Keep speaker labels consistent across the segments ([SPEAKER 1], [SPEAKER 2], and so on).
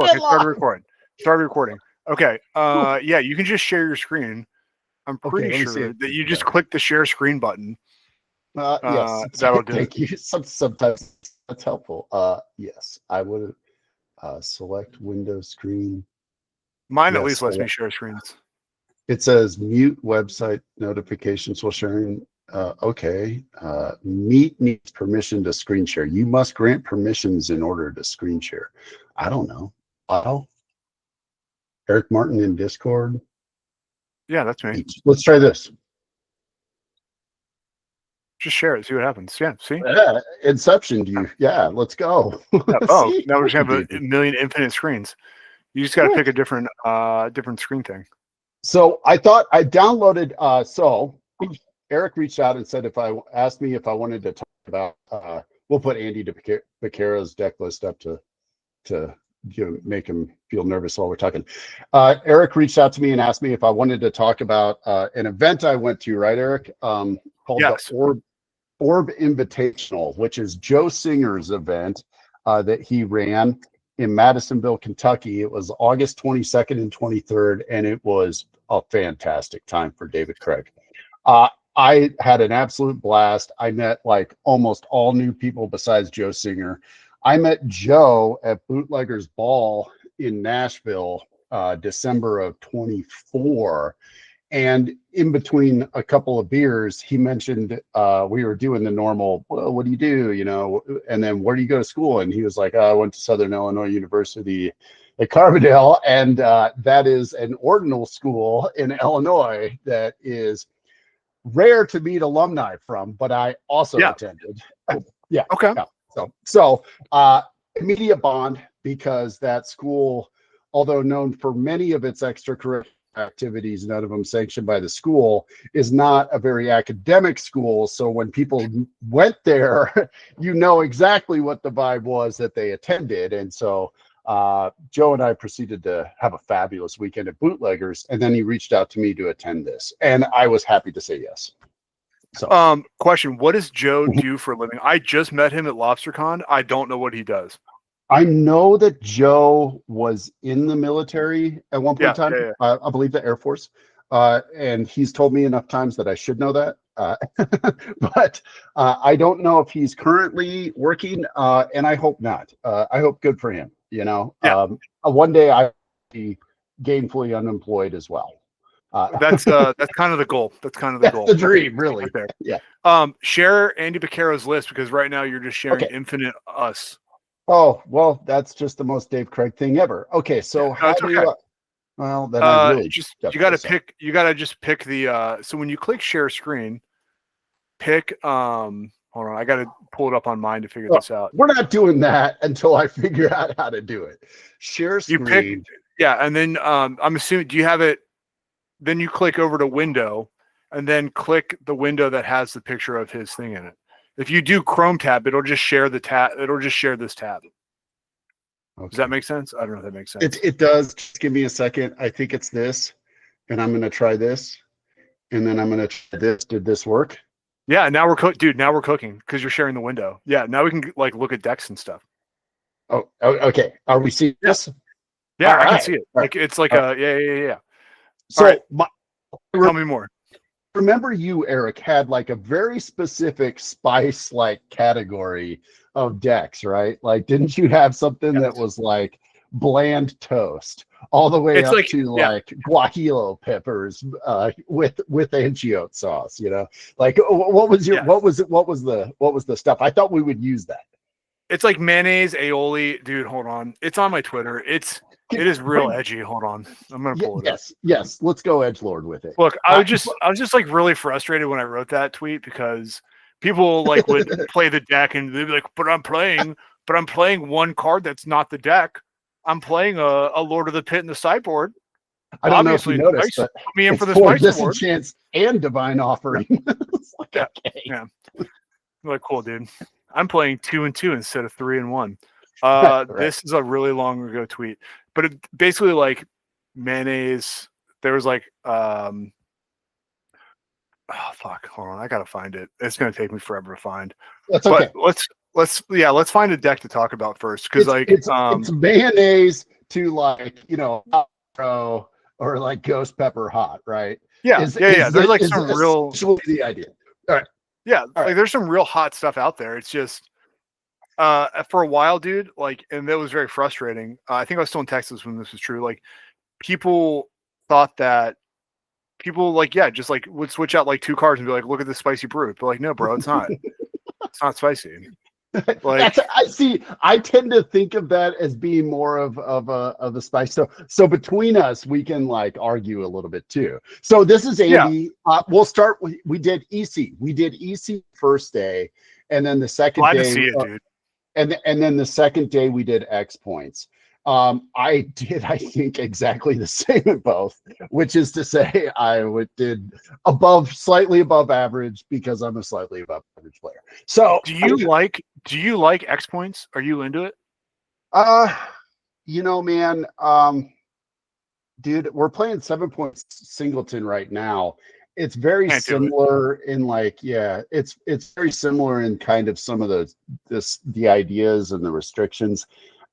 [SPEAKER 1] Okay, started recording. Started recording. Okay. Yeah, you can just share your screen. I'm pretty sure that you just click the share screen button.
[SPEAKER 2] Yes.
[SPEAKER 1] That'll do
[SPEAKER 2] Thank you. Sometimes that's helpful. Yes, I would select Windows screen.
[SPEAKER 1] Mine at least lets me share screens.
[SPEAKER 2] It says mute website notifications while sharing. Okay. Meet needs permission to screen share. You must grant permissions in order to screen share. I don't know. Wow. Eric Martin in Discord.
[SPEAKER 1] Yeah, that's me.
[SPEAKER 2] Let's try this.
[SPEAKER 1] Just share it. See what happens. Yeah. See?
[SPEAKER 2] Yeah, Inception. Yeah, let's go.
[SPEAKER 1] Oh, now we're just gonna have a million infinite screens. You just got to pick a different screen thing.
[SPEAKER 2] So I thought I downloaded. So Eric reached out and said asked me if I wanted to talk about. We'll put Andy Becerra's deck list up to make him feel nervous while we're talking. Eric reached out to me and asked me if I wanted to talk about an event I went to. Right, Eric? Called the Orb Invitational, which is Joe Singer's event that he ran in Madisonville, Kentucky. It was August 22nd and 23rd, and it was a fantastic time for David Craig. I had an absolute blast. I met like almost all new people besides Joe Singer. I met Joe at Bootleggers Ball in Nashville, December of 24. And in between a couple of beers, he mentioned we were doing the normal, well, what do you do? You know, and then where do you go to school? And he was like, I went to Southern Illinois University at Carbondale. And that is an ordinal school in Illinois that is rare to meet alumni from, but I also attended. Yeah.
[SPEAKER 1] Okay.
[SPEAKER 2] Yeah. So immediate bond, because that school, although known for many of its extracurricular activities, none of them sanctioned by the school, is not a very academic school. So when people went there, you know exactly what the vibe was that they attended. And so Joe and I proceeded to have a fabulous weekend at Bootleggers, and then he reached out to me to attend this, and I was happy to say yes.
[SPEAKER 1] So question, what does Joe do for a living? I just met him at LobsterCon. I don't know what he does.
[SPEAKER 2] I know that Joe was in the military at one point in time.
[SPEAKER 1] Yeah.
[SPEAKER 2] I believe the Air Force. And he's told me enough times that I should know that. But I don't know if he's currently working, and I hope not. I hope good for him. You know, one day I will be gainfully unemployed as well.
[SPEAKER 1] That's kind of the goal. That's kind of the goal.
[SPEAKER 2] The dream, really.
[SPEAKER 1] Right there.
[SPEAKER 2] Yeah.
[SPEAKER 1] Share Andy Becerra's list, because right now you're just sharing infinite us.
[SPEAKER 2] Oh, well, that's just the most Dave Craig thing ever. Okay, so how do you? Well, then I really
[SPEAKER 1] you got to just pick the. So when you click share screen, pick. Hold on, I got to pull it up on mine to figure this out.
[SPEAKER 2] We're not doing that until I figure out how to do it. Share screen.
[SPEAKER 1] You pick, and then I'm assuming. Do you have it? Then you click over to window, and then click the window that has the picture of his thing in it. If you do Chrome tab, it'll just share the tab. It'll just share this tab. Okay. Does that make sense? I don't know if that makes sense.
[SPEAKER 2] It does. Just give me a second. I think it's this, and I'm going to try this, and then I'm going to try this. Did this work?
[SPEAKER 1] Yeah. Now we're cooking, Now we're cooking because you're sharing the window. Yeah. Now we can like look at decks and stuff.
[SPEAKER 2] Oh, okay. Are we seeing this?
[SPEAKER 1] Yeah, I can see it. Like it's like yeah.
[SPEAKER 2] So
[SPEAKER 1] tell me more.
[SPEAKER 2] Remember you, Eric, had like a very specific spice like category of decks, right? Like, didn't you have something that was like bland toast all the way up to like guajillo peppers with angiote sauce, you know? Like what was the stuff? I thought we would use that.
[SPEAKER 1] It's like mayonnaise, aioli, dude, hold on. It's on my Twitter. It is real edgy. Hold on. I'm going to pull it up.
[SPEAKER 2] Yes. Let's go edgelord with it.
[SPEAKER 1] Look, I was just like really frustrated when I wrote that tweet, because people like would play the deck and they'd be like, but I'm playing one card that's not the deck. I'm playing a Lord of the Pit in the sideboard.
[SPEAKER 2] I don't know if you noticed, but
[SPEAKER 1] put me in for the Spice Award.
[SPEAKER 2] Chance and Divine Offering.
[SPEAKER 1] Like, yeah. Like, cool, dude. I'm playing 2 and 2 instead of 3 and 1. Right. This is a really long ago tweet, but it basically like mayonnaise. There was like, oh fuck, hold on, I gotta find it. It's gonna take me forever to find.
[SPEAKER 2] That's okay.
[SPEAKER 1] But let's find a deck to talk about first, because like
[SPEAKER 2] it's mayonnaise, to like, or like Ghost Pepper Hot, right?
[SPEAKER 1] Yeah, yeah. There's like
[SPEAKER 2] is
[SPEAKER 1] some real,
[SPEAKER 2] essentially the idea. All right.
[SPEAKER 1] yeah,
[SPEAKER 2] All
[SPEAKER 1] like
[SPEAKER 2] right.
[SPEAKER 1] there's some real hot stuff out there. It's just for a while, dude, like, and that was very frustrating. I think I was still in Texas when this was true. Like, people thought that people like, yeah, just like would switch out like two cars and be like, look at this spicy brew. But like, no, bro, it's not. It's not spicy. Like,
[SPEAKER 2] I see. I tend to think of that as being more of a spice. So between us, we can like argue a little bit too. So this is
[SPEAKER 1] yeah,
[SPEAKER 2] Andy. We'll start. We did EC. We did EC first day, and then the second
[SPEAKER 1] glad to
[SPEAKER 2] day,
[SPEAKER 1] see it, dude.
[SPEAKER 2] and then the second day we did X points. I did, I think, exactly the same at both, which is to say did slightly above average because I'm a slightly above average player. So
[SPEAKER 1] do you like X points? Are you into it?
[SPEAKER 2] man, dude, we're playing 7 Point Singleton right now. It's very
[SPEAKER 1] Can't do it.
[SPEAKER 2] similar in like, yeah, it's very similar in kind of some of the ideas and the restrictions.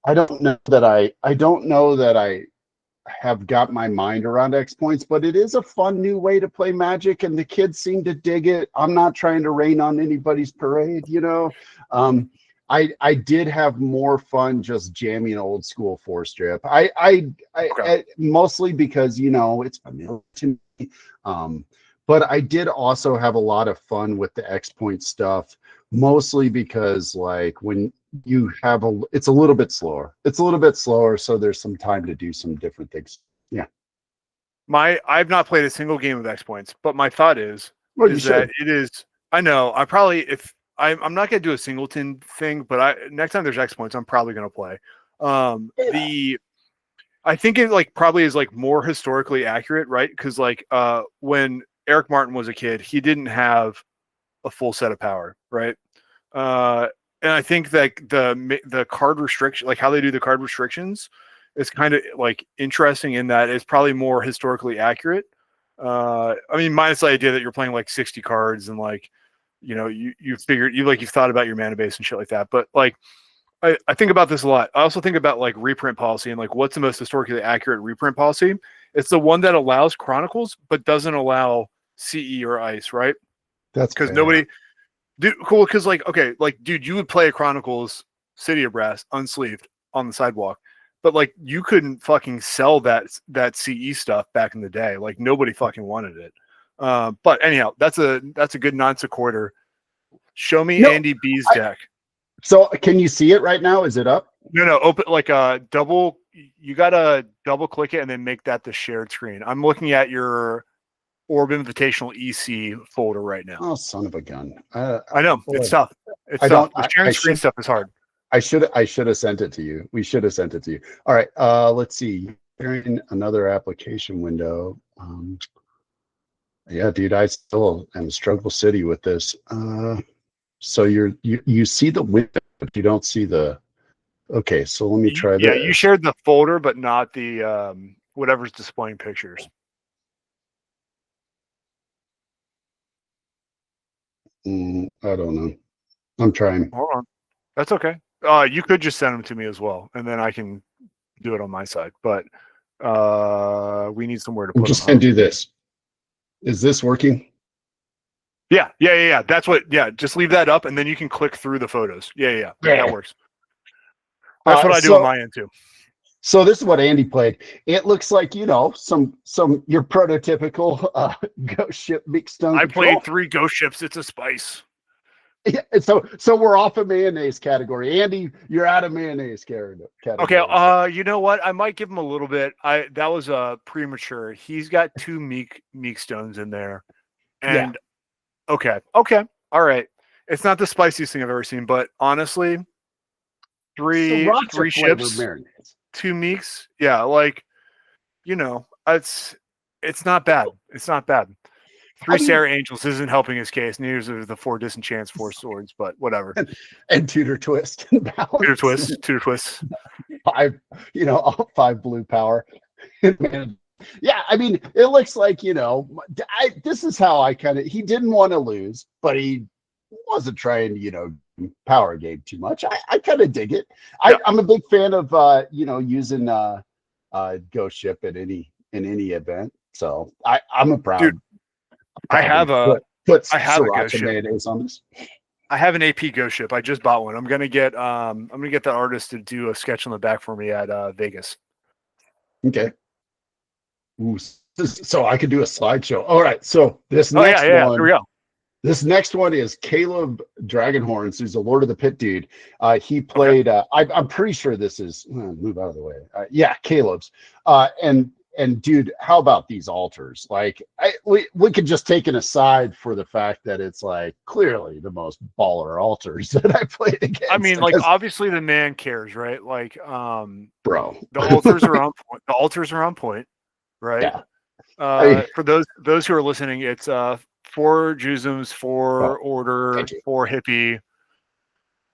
[SPEAKER 2] I don't know that I have got my mind around X points, but it is a fun new way to play Magic, and the kids seem to dig it. I'm not trying to rain on anybody's parade, I did have more fun just jamming old school 4-strip. I mostly because it's familiar to me. But I did also have a lot of fun with the X point stuff, mostly because like when you have it's a little bit slower. It's a little bit slower, so there's some time to do some different things. Yeah.
[SPEAKER 1] I've not played a single game of X points, but my thought is
[SPEAKER 2] Well,
[SPEAKER 1] that it is. I know. I'm not gonna do a singleton thing, but next time there's X points, I'm probably gonna play. I think it like probably is like more historically accurate, right? Because like when Eric Martin was a kid, he didn't have a full set of power, right? And I think that the card restriction, like how they do the card restrictions, is kind of like interesting in that it's probably more historically accurate. I mean, minus the idea that you're playing like 60 cards and like, you've thought about your mana base and shit like that. But like, I think about this a lot. I also think about like reprint policy and like what's the most historically accurate reprint policy. It's the one that allows Chronicles but doesn't allow CE or Ice, right?
[SPEAKER 2] That's
[SPEAKER 1] because nobody. Dude, cool. Because like, okay, like, dude, you would play a Chronicles City of Brass unsleeved on the sidewalk, but like, you couldn't fucking sell that CE stuff back in the day. Like, nobody fucking wanted it. But anyhow, that's a good non sequitur. Show me Andy B's deck.
[SPEAKER 2] So can you see it right now? Is it up?
[SPEAKER 1] No, open like a double. You gotta double click it and then make that the shared screen. I'm looking at your Orb Invitational EC folder right now.
[SPEAKER 2] Oh, son of a gun!
[SPEAKER 1] I know it's tough. It's tough. The sharing screen stuff is hard.
[SPEAKER 2] I should have sent it to you. We should have sent it to you. All right. Let's see. Sharing another application window. Yeah, dude, I still am struggle city with this. So you see the window, but you don't see the. Okay, so let me try that.
[SPEAKER 1] Yeah, you shared the folder, but not the whatever's displaying pictures.
[SPEAKER 2] I don't know. I'm trying.
[SPEAKER 1] Hold on. That's okay. You could just send them to me as well, and then I can do it on my side. But we need somewhere to put.
[SPEAKER 2] I'm just gonna do this. Is this working?
[SPEAKER 1] Yeah. That's what. Yeah, just leave that up, and then you can click through the photos. Yeah. That works. That's what I do on my end too.
[SPEAKER 2] So this is what Andy played. It looks like some your prototypical ghost ship mixed stone.
[SPEAKER 1] I played 3 ghost ships. It's a spice.
[SPEAKER 2] Yeah, so we're off of mayonnaise category. Andy, you're out of mayonnaise category.
[SPEAKER 1] Okay. You know what? I might give him a little bit. That was premature. He's got 2 meek stones in there, and okay, all right. It's not the spiciest thing I've ever seen, but honestly, three ships. 2 meeks, yeah, like it's not bad. It's not bad. 3 Sarah Angels isn't helping his case. Neither is the 4 Disenchants, 4 Swords, but whatever.
[SPEAKER 2] And Tutor Twist.
[SPEAKER 1] Tutor Twist.
[SPEAKER 2] 5, all 5 blue power. Yeah, I mean, it looks like this is how I he didn't want to lose, but he wasn't trying to power game too much. I kind of dig it. I'm a big fan of using ghost ship in any event. So I'm a proud.
[SPEAKER 1] Dude, I have a
[SPEAKER 2] put
[SPEAKER 1] I have a ghost
[SPEAKER 2] sriracha
[SPEAKER 1] ship.
[SPEAKER 2] mayonnaise on this.
[SPEAKER 1] I have an AP ghost ship. I just bought one. I'm gonna get the artist to do a sketch on the back for me at Vegas.
[SPEAKER 2] Okay. Ooh, so I could do a slideshow. All right. So this
[SPEAKER 1] Oh
[SPEAKER 2] next
[SPEAKER 1] yeah,
[SPEAKER 2] one.
[SPEAKER 1] here we go.
[SPEAKER 2] This next one is Caleb Dragonhorns, who's a Lord of the Pit dude. He played. I'm pretty sure this is. Move out of the way. Yeah, Caleb's. And dude, how about these altars? Like, we could just take an aside for the fact that it's like clearly the most baller altars that I played against.
[SPEAKER 1] I mean, like obviously the man cares, right? Like,
[SPEAKER 2] bro,
[SPEAKER 1] the altars are on point. The altars are on point, right?
[SPEAKER 2] Yeah.
[SPEAKER 1] For those who are listening, it's 4 Jusums, 4 Order, 4 Hippie,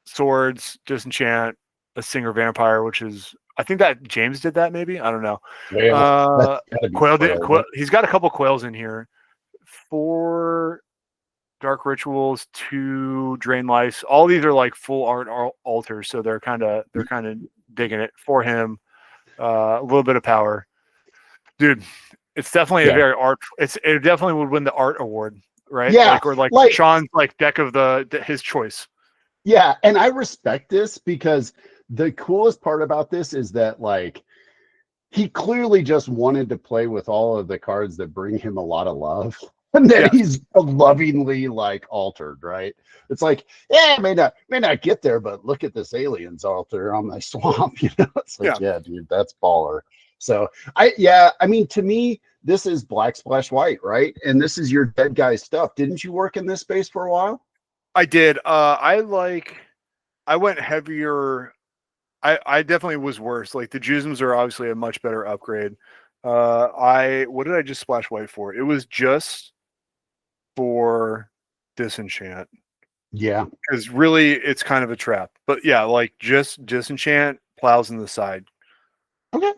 [SPEAKER 1] Swords, Disenchant, a Singer Vampire, which is, I think that James did that, maybe, I don't know. Quail, he's got a couple quails in here. 4 Dark Rituals, 2 Drain Lives. All these are like full art altars, so they're kind of digging it for him. A little bit of power, dude. It's definitely a very art. It definitely would win the art award, right?
[SPEAKER 2] Yeah,
[SPEAKER 1] like Sean's like deck of his choice.
[SPEAKER 2] Yeah, and I respect this because the coolest part about this is that like he clearly just wanted to play with all of the cards that bring him a lot of love, and then he's lovingly like altered, right? It's like, yeah, may not get there, but look at this aliens altar on my swamp, you know? It's like, yeah, dude, that's baller. So I mean, to me, this is black splash white, right? And this is your dead guy stuff. Didn't you work in this space for a while?
[SPEAKER 1] I did. I went heavier. I definitely was worse. Like the Jusums are obviously a much better upgrade. What did I just splash white for? It was just for Disenchant.
[SPEAKER 2] Yeah.
[SPEAKER 1] Because really it's kind of a trap. But yeah, like just Disenchant, plows in the side.
[SPEAKER 2] Okay.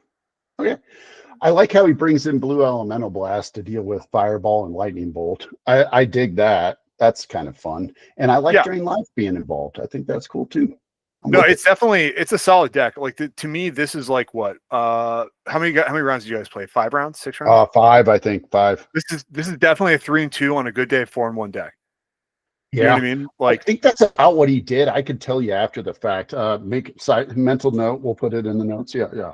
[SPEAKER 2] I like how he brings in Blue Elemental Blast to deal with Fireball and Lightning Bolt. I dig that. That's kind of fun. And I like Drain Life being involved. I think that's cool too.
[SPEAKER 1] It's a solid deck. Like to me, this is like what? How many rounds did you guys play? 5 rounds? 6 rounds?
[SPEAKER 2] 5, I think. 5.
[SPEAKER 1] This is definitely a 3-2 on a good day, 4-1 deck.
[SPEAKER 2] Yeah,
[SPEAKER 1] you know what I mean? Like,
[SPEAKER 2] I think that's about what he did. I could tell you after the fact. Make mental note. We'll put it in the notes. Yeah.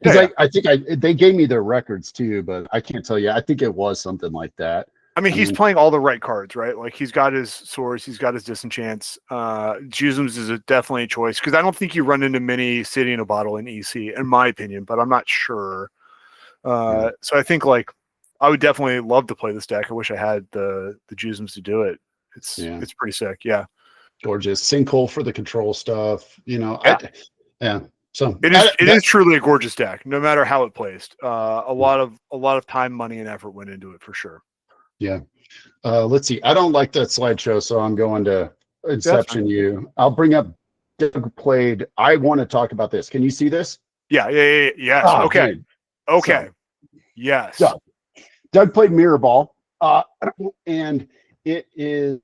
[SPEAKER 2] Because I think they gave me their records too, but I can't tell you. I think it was something like that.
[SPEAKER 1] I mean, he's playing all the right cards, right? Like he's got his swords, he's got his disenchants. Jusums is definitely a choice because I don't think you run into many City in a Bottle in EC, in my opinion, but I'm not sure. So I think like I would definitely love to play this deck. I wish I had the Jusums to do it. It's pretty sick. Yeah.
[SPEAKER 2] Gorgeous sinkhole for the control stuff. You know, So
[SPEAKER 1] it is truly a gorgeous deck, no matter how it plays. A lot of time, money, and effort went into it for sure.
[SPEAKER 2] Yeah. Let's see. I don't like that slideshow, so I'm going to Inception you. I'll bring up Doug played. I want to talk about this. Can you see this?
[SPEAKER 1] Yeah. Yes. Oh, okay. Dude. Okay. So, yes.
[SPEAKER 2] Doug played Mirror Ball. And it is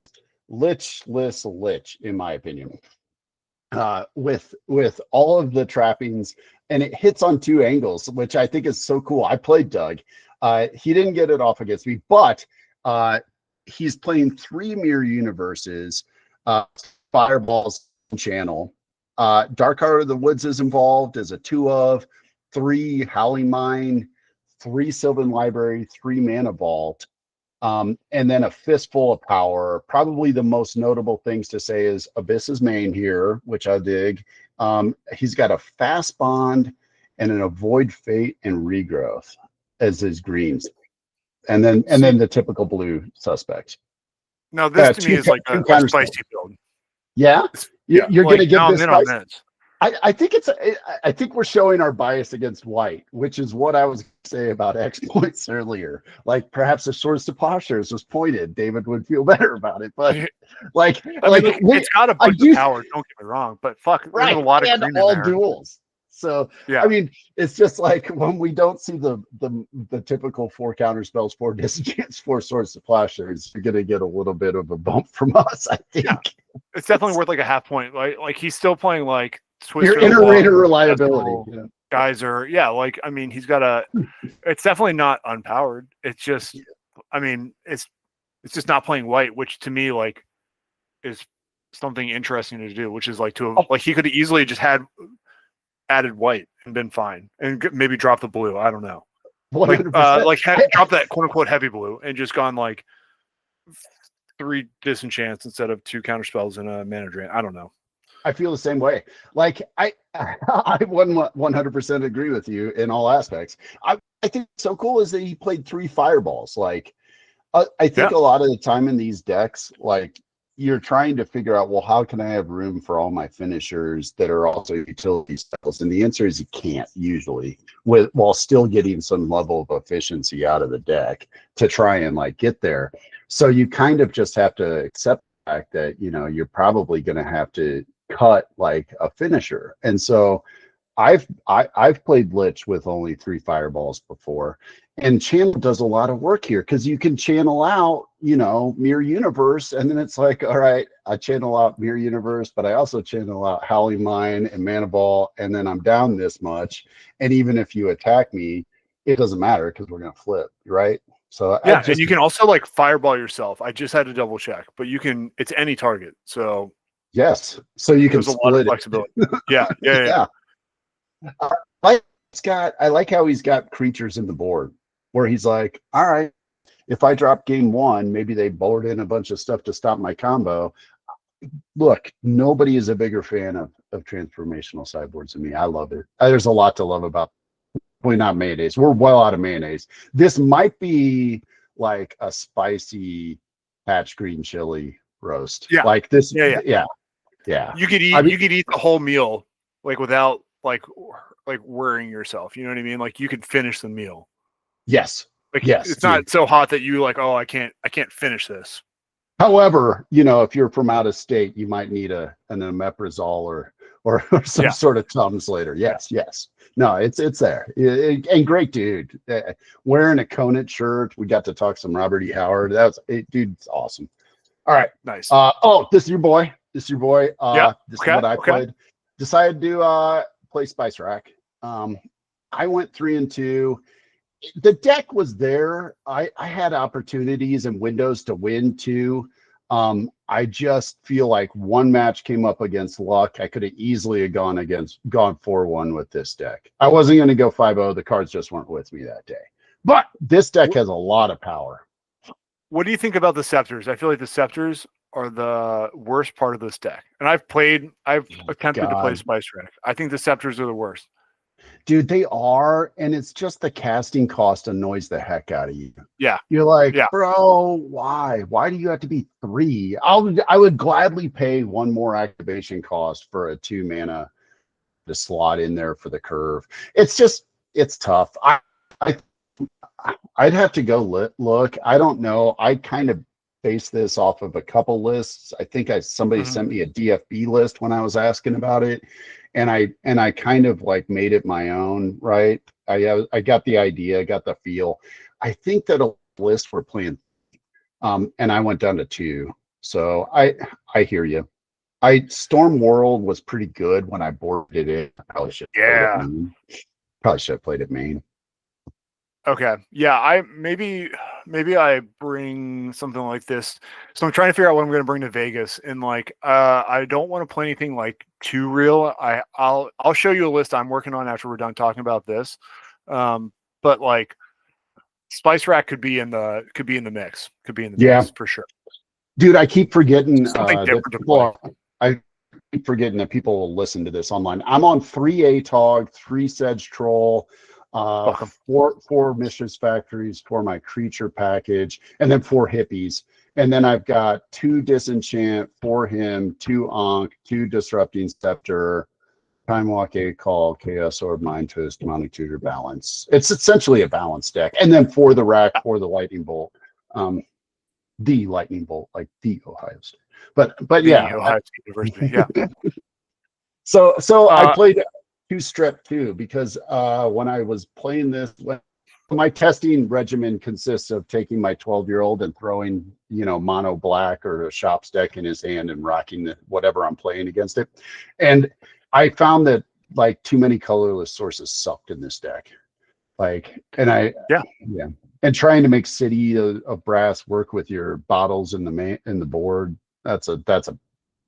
[SPEAKER 2] lichless lich, in my opinion. With all of the trappings, and it hits on 2 angles, which I think is so cool. I played Doug. He didn't get it off against me, but he's playing 3 mirror universes, Fireballs channel. Dark Heart of the Woods is involved as a 2 of 3 Howling Mine, 3 Sylvan Library, 3 Mana Vault. And then a fistful of power. Probably the most notable things to say is Abyss's main here, which I dig. He's got a fast bond and an avoid fate and regrowth as his greens, and then the typical blue suspects.
[SPEAKER 1] Now this to me is like a spicy build.
[SPEAKER 2] Yeah, you're
[SPEAKER 1] like,
[SPEAKER 2] gonna give this.
[SPEAKER 1] On this.
[SPEAKER 2] I think we're showing our bias against white, which is what I was going to say about X points earlier. Like perhaps if Swords to Plowshares was pointed, David would feel better about it. But
[SPEAKER 1] it's got a bunch of power. Don't get me wrong, but fuck, there's a lot of green
[SPEAKER 2] all
[SPEAKER 1] in there.
[SPEAKER 2] Duels. So I mean, it's just like when we don't see the typical 4 counter spells, 4 disenchants, 4 Swords to Plowshares, you're gonna get a little bit of a bump from us. I think
[SPEAKER 1] it's definitely worth like a half point. Like he's still playing like
[SPEAKER 2] your iterator reliability.
[SPEAKER 1] guys are, like, I mean, he's got it's definitely not unpowered. It's just, I mean, it's just not playing white, which to me, like, is something interesting to do, which is like like he could have easily just had added white and been fine and maybe drop the blue. I don't know.
[SPEAKER 2] 100%.
[SPEAKER 1] Drop that quote unquote heavy blue and just gone like 3 disenchants instead of 2 counter spells and a mana drain. I don't know.
[SPEAKER 2] I feel the same way. Like I 100% agree with you in all aspects. I think so cool is that he played 3 fireballs. Like I think a lot of the time in these decks, like you're trying to figure out, well, how can I have room for all my finishers that are also utility spells? And the answer is you can't usually, while still getting some level of efficiency out of the deck to try and like get there. So you kind of just have to accept the fact that, you know, you're probably going to have to cut like a finisher. And so I've played Lich with only 3 fireballs before, and channel does a lot of work here because you can channel out, you know, Mirror Universe, and then it's like, all right, I channel out Mirror Universe, but I also channel out Howling Mine and Mana Ball, and then I'm down this much. And even if you attack me, it doesn't matter because we're gonna flip, right? So
[SPEAKER 1] yeah, and you can also like fireball yourself. I just had to double check, but you can. It's any target, so
[SPEAKER 2] yes, so you can
[SPEAKER 1] there's a lot of flexibility. Yeah.
[SPEAKER 2] I like how he's got creatures in the board where he's like, all right, if I drop game 1, maybe they board in a bunch of stuff to stop my combo. Look, nobody is a bigger fan of transformational sideboards than me. I love it. There's a lot to love about. Probably not mayonnaise. We're well out of mayonnaise. This might be like a spicy patch green chili roast.
[SPEAKER 1] Yeah.
[SPEAKER 2] Like this.
[SPEAKER 1] Yeah. You could eat. You could eat the whole meal like without like worrying yourself. You know what I mean? Like you could finish the meal.
[SPEAKER 2] Yes.
[SPEAKER 1] Like
[SPEAKER 2] yes.
[SPEAKER 1] It's not so hot that you like, oh, I can't finish this.
[SPEAKER 2] However, you know, if you're from out of state, you might need an omeprazole or some sort of Tums later. Yes. No, it's there. And great dude. Wearing a Conant shirt. We got to talk some Robert E. Howard. Dude, it's awesome. All right.
[SPEAKER 1] Nice.
[SPEAKER 2] This is your boy. This is what I played. Decided to play Spice Rack. I went 3-2. The deck was there. I had opportunities and windows to win too. I just feel like one match came up against luck. I could have easily have gone 4-1 with this deck. I wasn't going to go 5-0. The cards just weren't with me that day. But this deck has a lot of power.
[SPEAKER 1] What do you think about the Scepters? I feel like the Scepters are the worst part of this deck. And I've attempted to play Spice Rack. I think the Scepters are the worst.
[SPEAKER 2] Dude, they are, and it's just the casting cost annoys the heck out of you.
[SPEAKER 1] Yeah.
[SPEAKER 2] You're like, bro, why? Why do you have to be 3? I would gladly pay 1 more activation cost for a 2 mana to slot in there for the curve. It's tough. I'd have to go look. I don't know. I kind of base this off of a couple lists. I think somebody sent me a DFB list when I was asking about it. And I kind of like made it my own, right? I got the idea, got the feel. I think that a list we're playing, and I went down to 2. So I hear you. Storm World was pretty good when I boarded it. Probably should have played it main.
[SPEAKER 1] Okay. Yeah, maybe I bring something like this. So I'm trying to figure out what I'm going to bring to Vegas, and like I don't want to play anything like too real. I'll show you a list I'm working on after we're done talking about this. But like Spice Rack could be in the mix. Could be in the mix for sure.
[SPEAKER 2] Dude, I keep forgetting
[SPEAKER 1] I
[SPEAKER 2] keep forgetting that people will listen to this online. I'm on 3 ATOG, 3 Sedge Troll, 4 Mistress Factories for my creature package, and then 4 hippies. And then I've got 2 Disenchant, 4 Him, 2 Ankh, 2 Disrupting Scepter, Time Walk, A Call, Chaos Orb, Mind Twist, Demonic Tutor, Balance. It's essentially a balanced deck. And then for the rack, for the Lightning Bolt, the Lightning Bolt, like the Ohio State. But yeah,
[SPEAKER 1] Ohio State University. Yeah.
[SPEAKER 2] So I played 2 Strip too, because when I was playing this, my testing regimen consists of taking my 12-year-old and throwing, mono black or a Shops deck in his hand and rocking whatever I'm playing against it. And I found that like too many colorless sources sucked in this deck. Like, and
[SPEAKER 1] Yeah.
[SPEAKER 2] and trying to make City of Brass work with your bottles in the board. That's a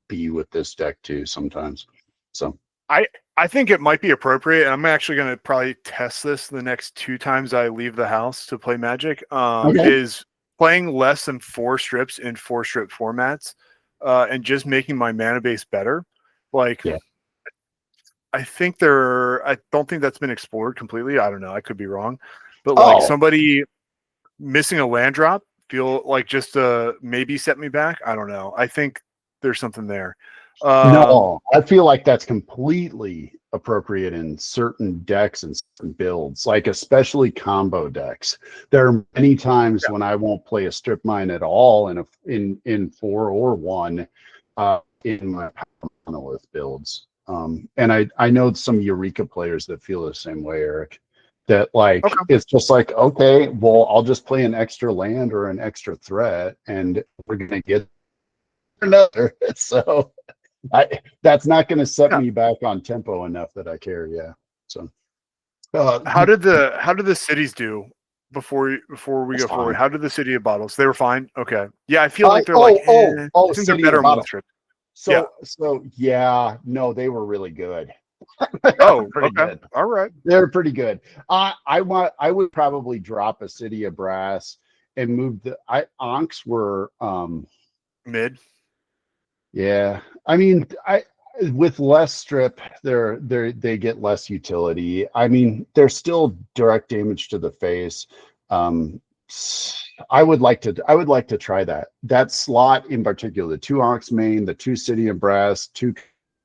[SPEAKER 2] B with this deck too sometimes. So
[SPEAKER 1] I think it might be appropriate, and I'm actually going to probably test this the next 2 times I leave the house to play Magic.
[SPEAKER 2] Okay.
[SPEAKER 1] Is playing less than 4 strips in 4 strip formats, and just making my mana base better. Like,
[SPEAKER 2] Yeah.
[SPEAKER 1] I don't think that's been explored completely. I don't know. I could be wrong, but like somebody missing a land drop feel like just maybe set me back. I don't know. I think there's something there.
[SPEAKER 2] No, I feel like that's completely appropriate in certain decks and certain builds, like especially combo decks. There are many times when I won't play a strip mine at all in 4 or 1 in my monolith builds. And I know some Eureka players that feel the same way, Eric. That like it's just like, okay, well, I'll just play an extra land or an extra threat, and we're gonna get another. So that's not going to set me back on tempo enough that I care. Yeah. So
[SPEAKER 1] how did the cities do before we go forward? How did the City of Bottles? They were fine. Okay. Yeah, I feel like they're I think they're better on trip.
[SPEAKER 2] So yeah, no, they were really good.
[SPEAKER 1] Okay. Good. All right.
[SPEAKER 2] They're pretty good. I would probably drop a City of Brass and move Onks were
[SPEAKER 1] mid.
[SPEAKER 2] Yeah, I mean, with less strip, they get less utility. I mean, they're still direct damage to the face. I would like to try that slot in particular. The 2 Onyx main, the 2 City of Brass, 2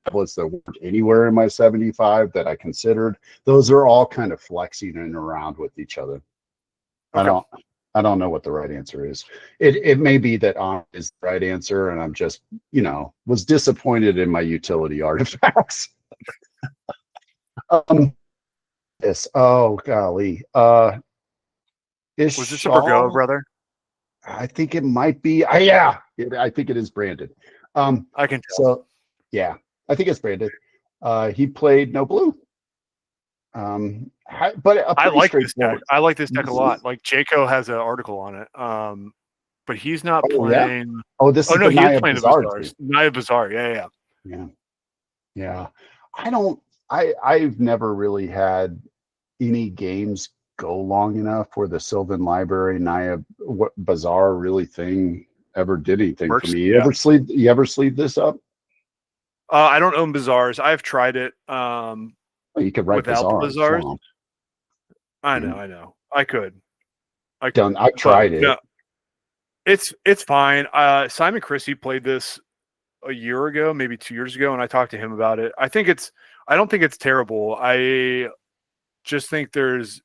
[SPEAKER 2] tablets that weren't anywhere in my 75 that I considered. Those are all kind of flexing in around with each other. Okay. I don't know what the right answer is. It may be that on is the right answer, and I'm just, was disappointed in my utility artifacts. Yes. Oh golly.
[SPEAKER 1] Was this a Burgo, brother?
[SPEAKER 2] I think it might be. Yeah. I think it is branded.
[SPEAKER 1] I can tell.
[SPEAKER 2] So yeah, I think it's branded. He played no blue. But
[SPEAKER 1] I like this deck. I like this deck a lot. Like Jaco has an article on it. But he's not playing.
[SPEAKER 2] Yeah? Oh, this is
[SPEAKER 1] no, he is playing
[SPEAKER 2] Bazaar
[SPEAKER 1] the Bazaars. Naya Bazaar.
[SPEAKER 2] Yeah. I've never really had any games go long enough where the Sylvan Library Naya Bazaar really thing ever did anything for me. You ever sleeve this up?
[SPEAKER 1] I don't own Bazaars. I've tried it.
[SPEAKER 2] You could write
[SPEAKER 1] without
[SPEAKER 2] Bazaars.
[SPEAKER 1] I know. I could.
[SPEAKER 2] I've tried it.
[SPEAKER 1] No, it's fine. Simon Christie played this a year ago, maybe 2 years ago, and I talked to him about it. I don't think it's terrible. I just think it's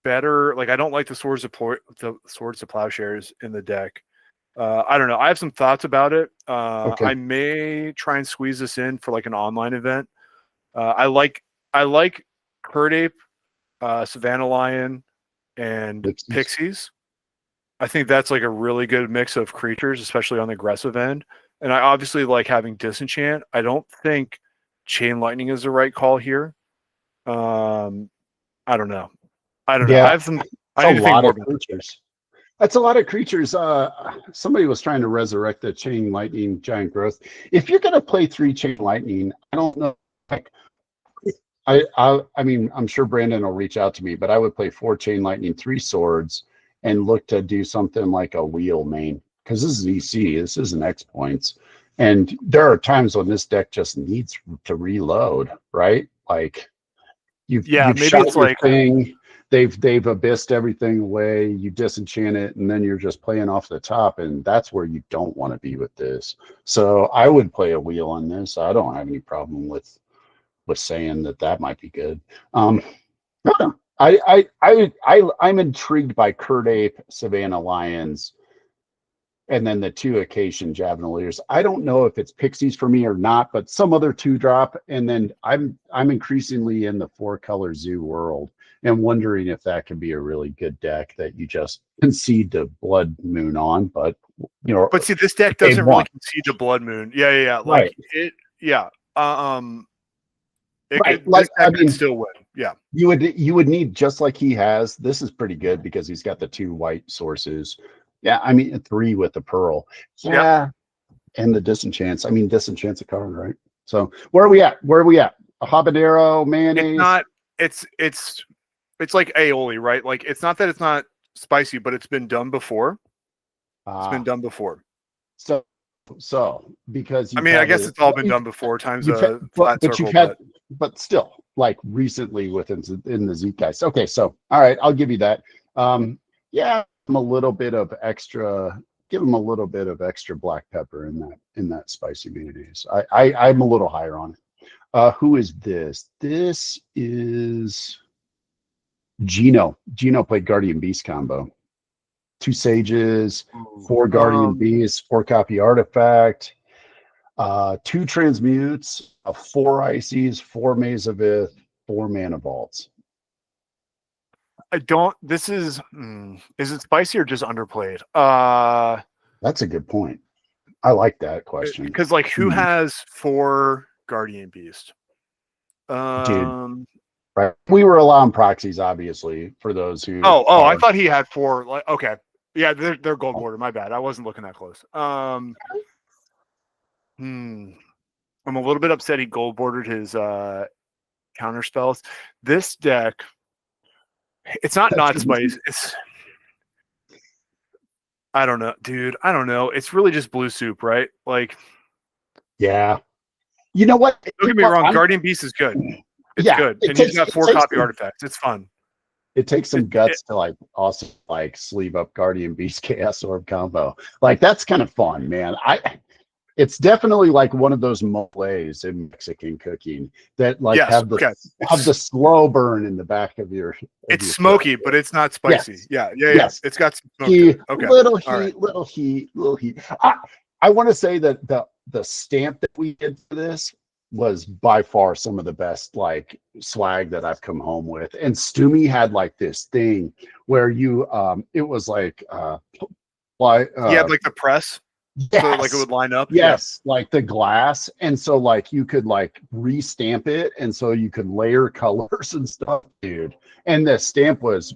[SPEAKER 1] better. Like, I don't like the Swords of Plowshares in the deck. I don't know. I have some thoughts about it. I may try and squeeze this in for like an online event. I like Kird Ape, Savannah Lion, and Pixies. I think that's like a really good mix of creatures, especially on the aggressive end. And I obviously like having Disenchant. I don't think Chain Lightning is the right call here. I don't know. I have some. I need to think more about
[SPEAKER 2] creatures. That's a lot of creatures. Somebody was trying to resurrect the Chain Lightning Giant Growth. If you're going to play 3 Chain Lightning, I don't know. Like, I mean, I'm sure Brandon will reach out to me, but I would play 4 Chain Lightning, 3 Swords, and look to do something like a wheel main, because this is EC. This isn't X points, and there are times when this deck just needs to reload, right? Like you've
[SPEAKER 1] maybe
[SPEAKER 2] shot
[SPEAKER 1] it's
[SPEAKER 2] your
[SPEAKER 1] like
[SPEAKER 2] thing. They've abyssed everything away. You disenchant it, and then you're just playing off the top, and that's where you don't want to be with this. So I would play a wheel on this. I don't have any problem with saying that might be good. I'm intrigued by Kird Ape, Savannah Lions, and then the 2 Acacian Javeliniers. I don't know if it's Pixies for me or not, but some other 2-drop. And then I'm increasingly in the 4-color Zoo world and wondering if that could be a really good deck that you just concede to Blood Moon on. But
[SPEAKER 1] but see, this deck doesn't really concede to Blood Moon. Yeah. Like it. Yeah.
[SPEAKER 2] Right, like,
[SPEAKER 1] this deck
[SPEAKER 2] I mean,
[SPEAKER 1] could still win. Yeah.
[SPEAKER 2] you would need, just like he has. This is pretty good because he's got the 2 white sources. Yeah, I mean 3 with the pearl.
[SPEAKER 1] Yep.
[SPEAKER 2] Yeah, and the disenchants. I mean, disenchants a card, right? So where are we at? Where are we at? A habanero, mayonnaise.
[SPEAKER 1] It's not. It's like aioli, right? Like it's not that it's not spicy, but it's been done before. It's been done before.
[SPEAKER 2] So because
[SPEAKER 1] I mean, I guess it's all been done before. Times a flat circle,
[SPEAKER 2] but still, like recently within in the Zeitgeist. Okay, so all right, I'll give you that. Yeah, I'm a little bit of extra. Give him a little bit of extra black pepper in that spicy mayonnaise. I'm a little higher on it. Who is this? This is Gino. Gino played Guardian Beast combo. 2 sages, 4 Guardian Beasts, 4 copy artifact, 2 transmutes, 4 ices, 4 Maze of Ith, 4 mana vaults.
[SPEAKER 1] I don't. This is it spicy or just underplayed?
[SPEAKER 2] That's a good point. I like that question.
[SPEAKER 1] Because like, who has 4 Guardian Beast?
[SPEAKER 2] Dude, right. We were allowing proxies, obviously, for those who.
[SPEAKER 1] I thought he had 4. Like, okay, yeah, they're gold border. My bad. I wasn't looking that close. I'm a little bit upset he gold bordered his counter spells. This deck, it's not spice. It's, I don't know, dude. I don't know. It's really just blue soup, right? Like,
[SPEAKER 2] yeah. You know what?
[SPEAKER 1] Don't get me wrong. Guardian Beast is good. It's good, and he's got 4 copy artifacts. It's fun.
[SPEAKER 2] It takes some guts to like also like sleeve up Guardian Beast Chaos Orb combo. Like that's kind of fun, man. It's definitely like one of those moles in Mexican cooking that like have the slow burn in the back of your.
[SPEAKER 1] It's smoky, but it's not spicy.
[SPEAKER 2] Yes.
[SPEAKER 1] Yeah.
[SPEAKER 2] Yes.
[SPEAKER 1] It's got some smoke.
[SPEAKER 2] Heat,
[SPEAKER 1] Okay.
[SPEAKER 2] Little heat. I want to say that the stamp that we did for this was by far some of the best like swag that I've come home with. And Stumi had like this thing where you it was like
[SPEAKER 1] he had like the press.
[SPEAKER 2] Yes.
[SPEAKER 1] So like it would line up.
[SPEAKER 2] Yes, like the glass. And so like you could like restamp it, and so you could layer colors and stuff, dude. And the stamp was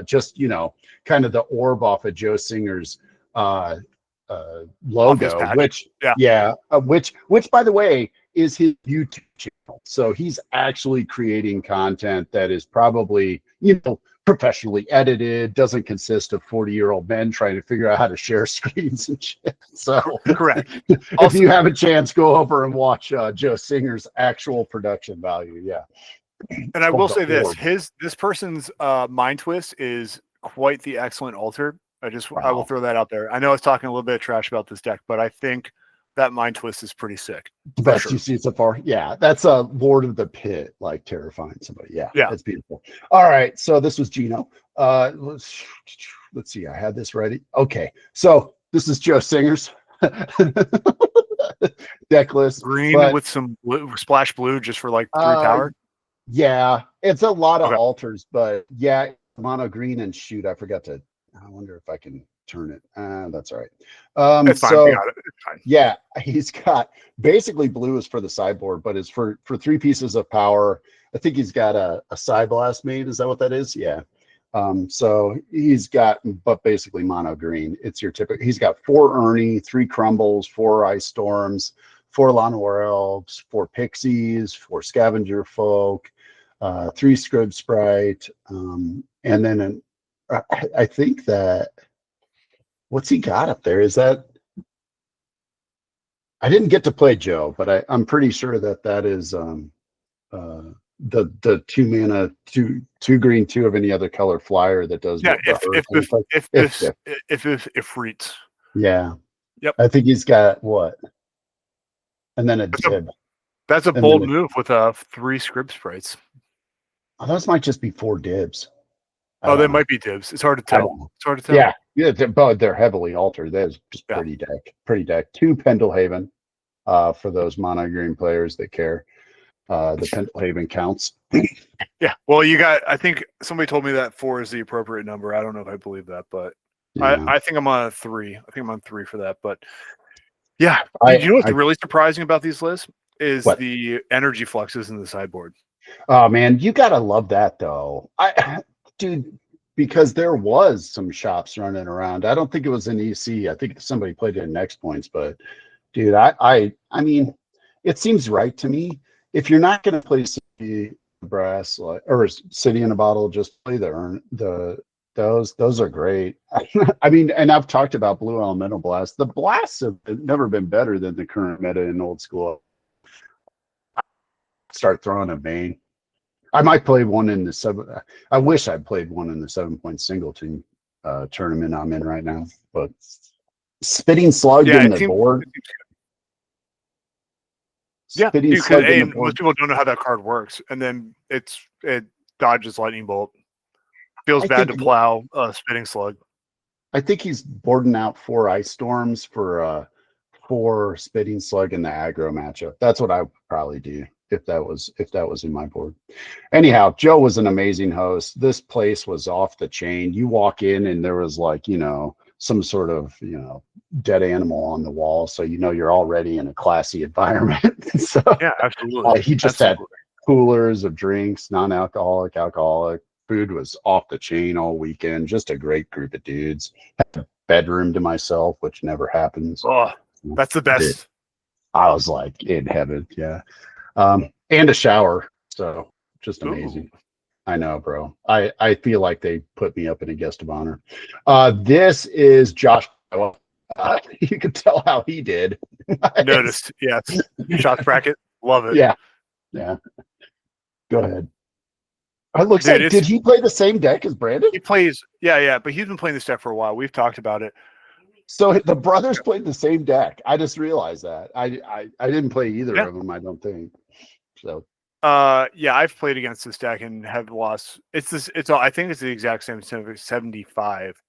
[SPEAKER 2] just, you know, kind of the orb off of Joe Singer's logo, which which by the way is his YouTube channel. So he's actually creating content that is probably, you know, professionally edited, doesn't consist of 40-year-old men trying to figure out how to share screens and shit. So
[SPEAKER 1] correct.
[SPEAKER 2] If you have a chance, go over and watch Joe Singer's actual production value. Yeah.
[SPEAKER 1] And I will say this, this person's Mind Twist is quite the excellent altar. I will throw that out there. I know I was talking a little bit of trash about this deck, but I think that Mind Twist is pretty sick.
[SPEAKER 2] The best you've seen so far. Yeah, that's a Lord of the Pit, like terrifying somebody. Yeah, that's beautiful. All right, so this was Gino. Let's see. I had this ready. Okay, so this is Joe Singer's deck list.
[SPEAKER 1] Green with some splash blue just for like 3 power.
[SPEAKER 2] Yeah, it's a lot of altars, but yeah, mono green and shoot. I forgot to. I wonder if I can turn it. That's all right.
[SPEAKER 1] It's fine.
[SPEAKER 2] So,
[SPEAKER 1] we got it. It's fine.
[SPEAKER 2] Yeah, he's got basically blue is for the sideboard, but it's for 3 pieces of power. I think he's got a side blast made. Is that what that is? Yeah. So he's got, but basically mono green. It's your typical. He's got 4 Ernie, 3 Crumbles, 4 Ice Storms, 4 Llanowar Elves, 4 Pixies, 4 Scavenger Folk, 3 Scrib Sprite, and then I think that. What's he got up there? Is that? I didn't get to play Joe, but I'm pretty sure that is the 2 mana, 2 green, 2 of any other color flyer that does.
[SPEAKER 1] Yeah, if reads.
[SPEAKER 2] Yeah.
[SPEAKER 1] Yep.
[SPEAKER 2] I think he's got what? And then a dib.
[SPEAKER 1] That's a bold move with 3 Scrib Sprites.
[SPEAKER 2] Oh, those might just be 4 dibs.
[SPEAKER 1] They might be dibs. It's hard to tell. It's hard to tell.
[SPEAKER 2] Yeah, but they're heavily altered. That's just pretty deck. 2 Pendlehaven for those mono green players that care. The Pendlehaven counts.
[SPEAKER 1] Yeah. Well, I think somebody told me that 4 is the appropriate number. I don't know if I believe that, but I think I'm on a 3. I think I'm on 3 for that. But yeah, you know what's really surprising about these lists is
[SPEAKER 2] What?
[SPEAKER 1] the energy fluxes in the sideboard.
[SPEAKER 2] Oh man, you gotta love that though. Dude, because there was some shops running around. I don't think it was in EC. I think somebody played it in Next Points, but dude, I mean, it seems right to me. If you're not gonna play City Brass like or City in a Bottle, just play those are great. I mean, and I've talked about Blue Elemental Blast. The blasts have never been better than the current meta in old school. Start throwing a main. I might play one in the seven. I wish I played one in the 7-point singleton tournament I'm in right now. But Spitting Slug
[SPEAKER 1] Yeah,
[SPEAKER 2] in
[SPEAKER 1] it
[SPEAKER 2] the
[SPEAKER 1] seems,
[SPEAKER 2] board.
[SPEAKER 1] yeah,
[SPEAKER 2] Spitting
[SPEAKER 1] because
[SPEAKER 2] Slug in the board.
[SPEAKER 1] most people don't know how that card works, and then it dodges lightning bolt. Feels
[SPEAKER 2] I
[SPEAKER 1] bad to
[SPEAKER 2] think
[SPEAKER 1] plow Spitting Slug.
[SPEAKER 2] I think he's boarding out 4 Ice Storms for Spitting Slug in the aggro matchup. That's what I would probably do if that was in my board. Anyhow, Joe was an amazing host. This place was off the chain. You walk in and there was like, some sort of, dead animal on the wall. So, you're already in a classy environment. So
[SPEAKER 1] Yeah, absolutely.
[SPEAKER 2] he just had coolers of drinks, non-alcoholic, alcoholic. Food was off the chain all weekend. Just a great group of dudes. Had a bedroom to myself, which never happens.
[SPEAKER 1] Oh, that's the best.
[SPEAKER 2] I was like in heaven. Yeah. And a shower. So just amazing. Ooh. I know, bro. I feel like they put me up in a guest of honor. This is Josh. You can tell how he did.
[SPEAKER 1] Noticed. Yes. Shots bracket. Love it.
[SPEAKER 2] Yeah. Yeah. Go ahead. It looks like, did he play the same deck as Brandon?
[SPEAKER 1] He plays, yeah, but he's been playing this deck for a while. We've talked about it.
[SPEAKER 2] So the brothers played the same deck. I just realized that. I didn't play either of them, I don't think. So
[SPEAKER 1] yeah, I've played against this deck and have lost. I think it's the exact same 75.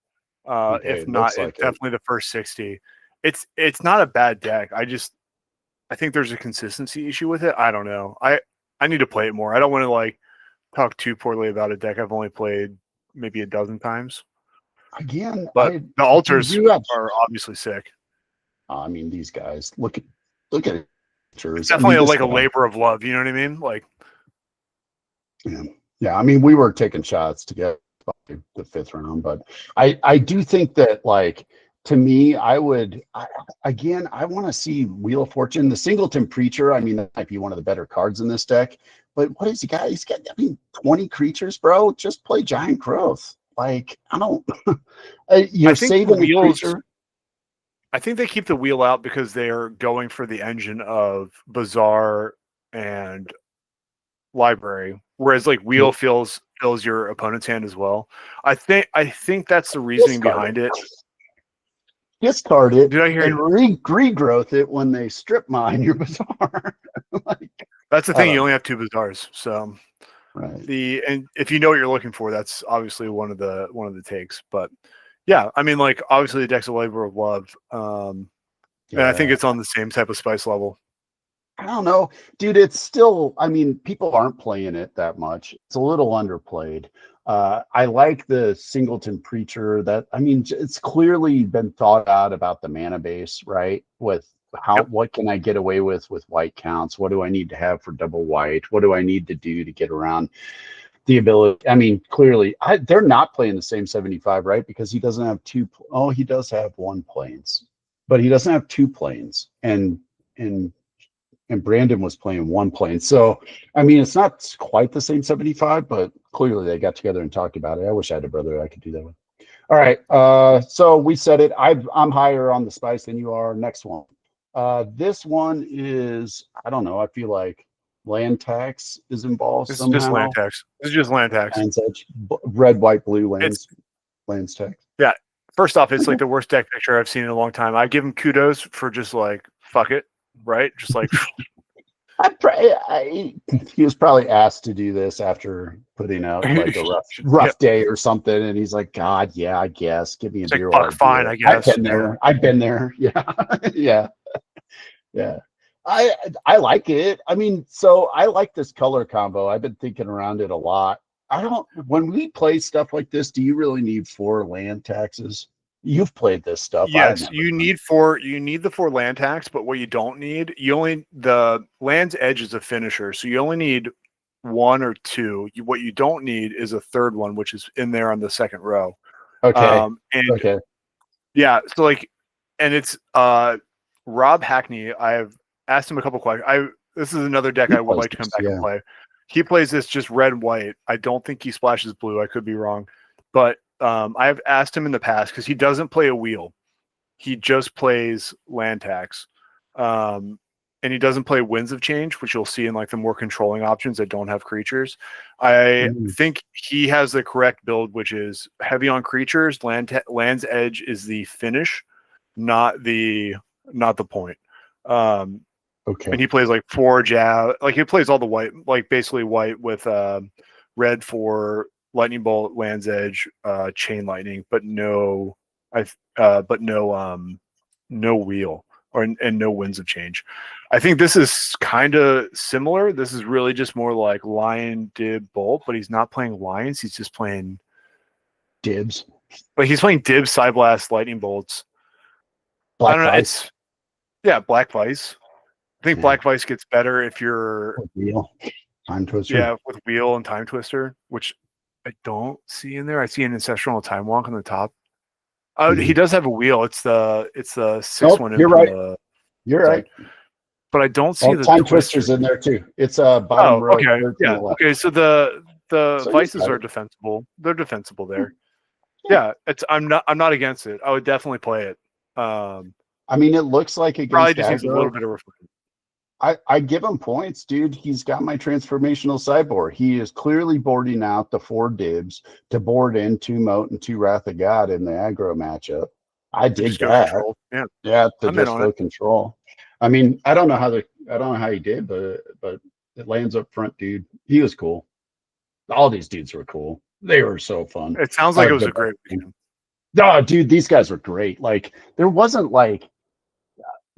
[SPEAKER 1] Okay, if not, like definitely the first 60. It's not a bad deck. I think there's a consistency issue with it. I don't know. I need to play it more. I don't want to like talk too poorly about a deck I've only played maybe a dozen times.
[SPEAKER 2] Again,
[SPEAKER 1] but the altars are obviously sick.
[SPEAKER 2] I mean, these guys look at it.
[SPEAKER 1] It's definitely a labor of love. You know what I mean? Like,
[SPEAKER 2] yeah. I mean, we were taking shots to get the 5th round, but I do think that, like, to me, I want to see Wheel of Fortune, the Singleton Preacher. I mean, that might be one of the better cards in this deck. But what has he got? He's got 20 creatures, bro. Just play Giant Growth. Like, I don't. You're saving the creature.
[SPEAKER 1] I think they keep the wheel out because they are going for the engine of Bazaar and Library, whereas like wheel fills your opponent's hand as well. I think that's the reasoning behind it.
[SPEAKER 2] Discard it.
[SPEAKER 1] Did I hear
[SPEAKER 2] and regrowth it when they strip mine your Bazaar.
[SPEAKER 1] That's the thing. You only have 2 Bazaars, so
[SPEAKER 2] right.
[SPEAKER 1] And if you know what you're looking for, that's obviously one of the takes. But yeah, I mean, like obviously the deck's a labor of love, and I think it's on the same type of spice level.
[SPEAKER 2] I don't know, dude. It's still. I mean, people aren't playing it that much. It's a little underplayed. I like the Singleton Preacher. It's clearly been thought out about the mana base, right? With what can I get away with white counts? What do I need to have for double white? What do I need to do to get around the ability? I mean, clearly, they're not playing the same 75, right? Because he doesn't have 2. Oh, he does have 1 plains, but he doesn't have 2 plains, and Brandon was playing 1 plane. So, I mean, it's not quite the same 75, but clearly they got together and talked about it. I wish I had a brother I could do that with. All right. So we said it. I'm higher on the spice than you are. Next one. This one is, I don't know. I feel like land tax is involved.
[SPEAKER 1] This is just land tax. This is just land tax.
[SPEAKER 2] Red, white, blue lands tax.
[SPEAKER 1] Yeah. First off, it's like the worst deck picture I've seen in a long time. I give him kudos for just like, fuck it. Right? Just like
[SPEAKER 2] he was probably asked to do this after putting out like a rough day or something, and he's like, God, yeah, I guess. Give me a beer.
[SPEAKER 1] Fuck, fine, I guess.
[SPEAKER 2] I've been there. Yeah. Yeah. I like it. I mean, so I like this color combo. I've been thinking around it a lot. When we play stuff like this, do you really need 4 land taxes? You've played this stuff. I've
[SPEAKER 1] Yes,
[SPEAKER 2] never
[SPEAKER 1] you
[SPEAKER 2] done.
[SPEAKER 1] need the 4 land tax, but what you don't need, the land's edge is a finisher, so you only need 1 or 2. What you don't need is a third one, which is in there on the second row.
[SPEAKER 2] Okay.
[SPEAKER 1] And
[SPEAKER 2] Okay.
[SPEAKER 1] yeah, so like, and it's Rob Hackney. I've asked him a couple questions. This is another deck
[SPEAKER 2] He
[SPEAKER 1] I would
[SPEAKER 2] plays
[SPEAKER 1] like to come
[SPEAKER 2] this,
[SPEAKER 1] back and
[SPEAKER 2] yeah.
[SPEAKER 1] play. He plays this just red and white. I don't think he splashes blue. I could be wrong, but I've asked him in the past because he doesn't play a wheel. He just plays land tax. And he doesn't play Winds of Change, which you'll see in like the more controlling options that don't have creatures. I think he has the correct build, which is heavy on creatures. Land's Edge is the finish, not the point.
[SPEAKER 2] Okay.
[SPEAKER 1] And he plays like 4 jab, like he plays all the white, like basically white with red for Lightning Bolt, Land's Edge, Chain Lightning, but no no wheel and no Winds of Change. I think this is kind of similar. This is really just more like Lion, Dib, Bolt, but he's not playing Lions. He's just playing
[SPEAKER 2] Dibs.
[SPEAKER 1] But he's playing Dibs, Psyblast, Lightning Bolts.
[SPEAKER 2] Black
[SPEAKER 1] I don't know.
[SPEAKER 2] Vice.
[SPEAKER 1] Black Vice. I think Black Vice gets better if you're
[SPEAKER 2] Wheel. Time Twister.
[SPEAKER 1] Yeah, with Wheel and Time Twister, which I don't see in there. I see an Ancestral and Time Walk on the top. Oh, he does have a wheel. It's the 6-1.
[SPEAKER 2] You're right. You're right.
[SPEAKER 1] But I don't see the
[SPEAKER 2] Time Twisters in there too. It's a bottom row.
[SPEAKER 1] Okay. Yeah. Okay. So the Vices are defensible. They're defensible there. Yeah. I'm not against it. I would definitely play it.
[SPEAKER 2] I mean, it looks like against
[SPEAKER 1] probably just needs a little bit of reflection.
[SPEAKER 2] I give him points, dude. He's got my transformational sideboard. He is clearly boarding out the 4 Dibs to board in 2 Moat and 2 Wrath of God in the aggro matchup. I dig that. Yeah, to just go control. I mean, I don't know how he did, but it lands up front, dude. He was cool. All these dudes were cool. They were so fun.
[SPEAKER 1] It sounds like it was a great weekend.
[SPEAKER 2] No, dude, these guys were great. Like, there wasn't like,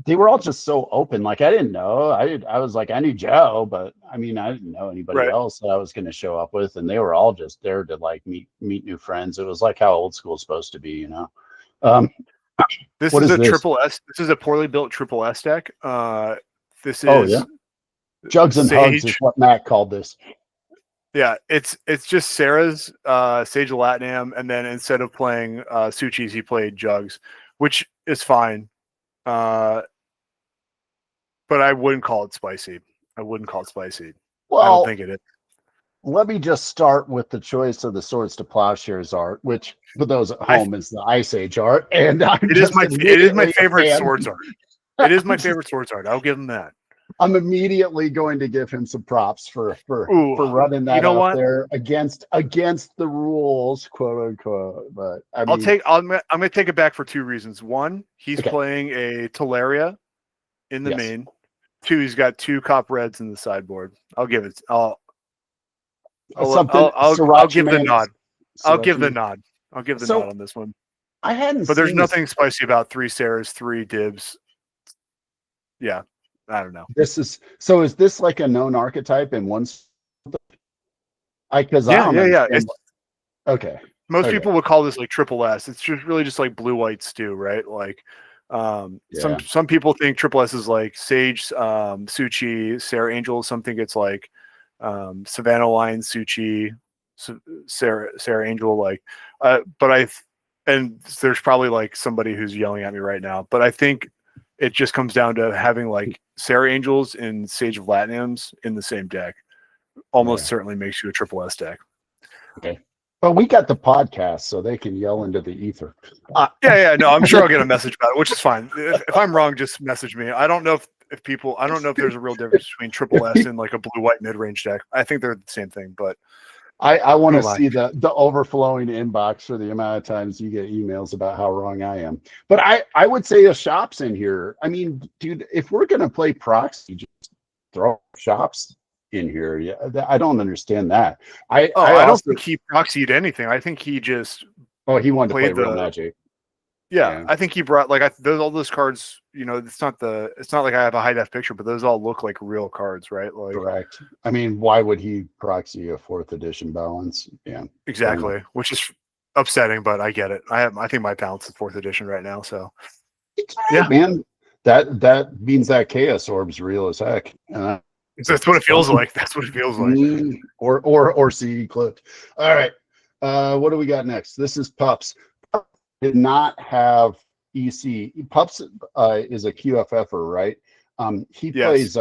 [SPEAKER 2] they were all just so open. Like, I didn't know. I was like, I knew Joe, but I mean, I didn't know anybody else that I was going to show up with, and they were all just there to like meet new friends. It was like how old school is supposed to be, you know.
[SPEAKER 1] This is a triple S. This is a poorly built triple S deck. This is
[SPEAKER 2] Jugs and Hugs is what Matt called this.
[SPEAKER 1] Yeah, it's just Sarah's Sage of Latinam, and then instead of playing Suchis, he played Jugs, which is fine. But I wouldn't call it spicy. Well, I don't think it is.
[SPEAKER 2] Let me just start with the choice of the Swords to Plowshares art, which for those at home is the Ice Age art, and
[SPEAKER 1] it is my favorite swords art. It is my favorite swords art. I'll give him that.
[SPEAKER 2] I'm immediately going to give him some props for running that out there against the rules, quote unquote. But I mean,
[SPEAKER 1] I'm gonna take it back for 2 reasons. 1, he's playing a Teleria in the main. 2, he's got 2 Cop Reds in the sideboard. I'll give it. I'll give the nod. I'll give the nod on this one.
[SPEAKER 2] I hadn't.
[SPEAKER 1] But there's nothing spicy about 3 Sarahs, 3 Dibs. Yeah. I don't know.
[SPEAKER 2] Is this like a known archetype in one? Okay.
[SPEAKER 1] Most people would call this like triple S. It's just really just like blue white stew, right? Like some people think triple S is like Sage, Suchi, Sarah Angel. Some think it's like Savannah Lion, Suchi, Sarah Angel. Like, and there's probably like somebody who's yelling at me right now, but I think it just comes down to having like Sarah Angels and Sage of Latinams in the same deck. Almost certainly makes you a triple S deck.
[SPEAKER 2] Okay. But we got the podcast, so they can yell into the ether.
[SPEAKER 1] No, I'm sure I'll get a message about it, which is fine. If I'm wrong, just message me. I don't know if there's a real difference between triple S and like a blue-white mid-range deck. I think they're the same thing, but
[SPEAKER 2] I want to see the overflowing inbox for the amount of times you get emails about how wrong I am. But I would say a shops in here. I mean, dude, if we're gonna play proxy, just throw shops in here. Yeah, I don't understand that. I
[SPEAKER 1] don't think he proxied anything. I think he just
[SPEAKER 2] he wanted to play real Magic.
[SPEAKER 1] Yeah, I think he brought like all those cards. You know, it's not like I have a high def picture, but those all look like real cards, right? Like,
[SPEAKER 2] correct. I mean, why would he proxy a 4th edition balance? Yeah,
[SPEAKER 1] exactly. Which is upsetting, but I get it. I think my balance is 4th edition right now. So
[SPEAKER 2] Yeah, man. That means that Chaos Orb's real as heck.
[SPEAKER 1] that's what it feels like. That's what it feels like.
[SPEAKER 2] Or CE clipped. All right. What do we got next? This is Pups. Did not have EC. Pups is a QFFer, right? He
[SPEAKER 1] Yes.